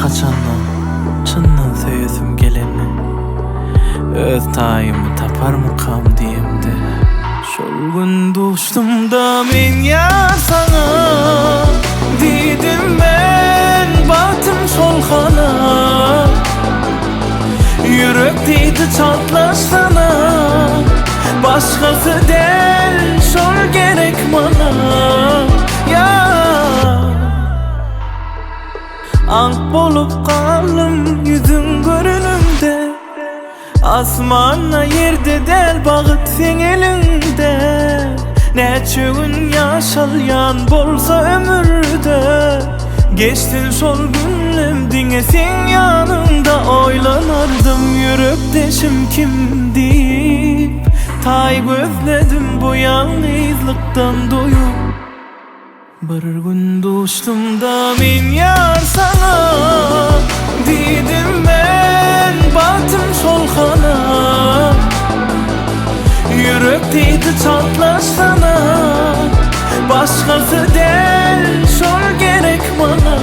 kaçandan çınnan söýesim geleni öz taýymy taparmykam diýemdi. Şol gün duşdumda men ýar sana diýdim men batym şolhana. Yürek diýdi çatlaşsana, başgasy del şol gerek mana. Ank bolup kalım yüzün görünümde, asmanla yerde del bagyt sen elinde. Neçe gün yaşalyan bolsa ömürde, geçtin şol günlemdiňe sen yanımda. Oylanardım yürekdeşim kim diýip, tay gözledim bu yalnızlıktan doyup. Bir gün duşdumda men ýar sana diýdim men batym şolhana. Yürek diýdi çatlaşsana, başgasy del şol gerek mana.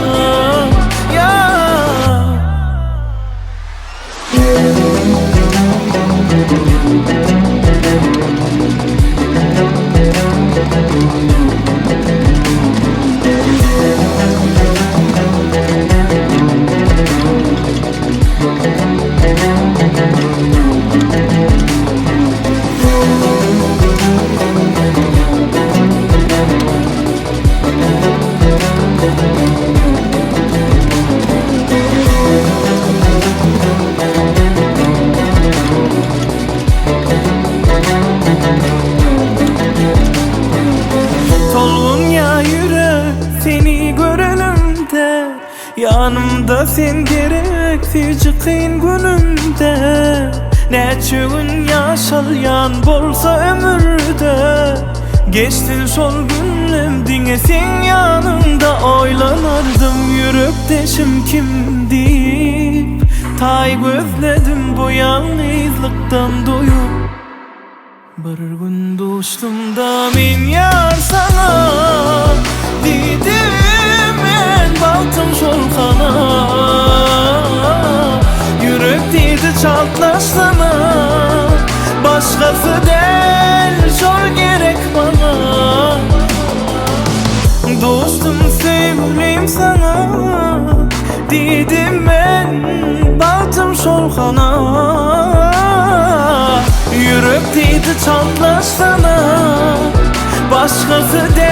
Yanımda sen gerekti kıyın günümde. Neçe gün yaşalyan bolsa ömürde, geçtin şol günlemdiňe sen yanımda. Oylanardım yürekdeşim kim diýip, tay gözledim bu yalnızlıktan doyup. Bir gün duşdumda men ýar sana diýdim men batym şolhana. Yürek diýdi çatlaşsana, başgasy del şol gerek bana. Dostum sevgilim sana diýdim men batym şolhana. Yürek diýdi çatlaşsana, başgasy del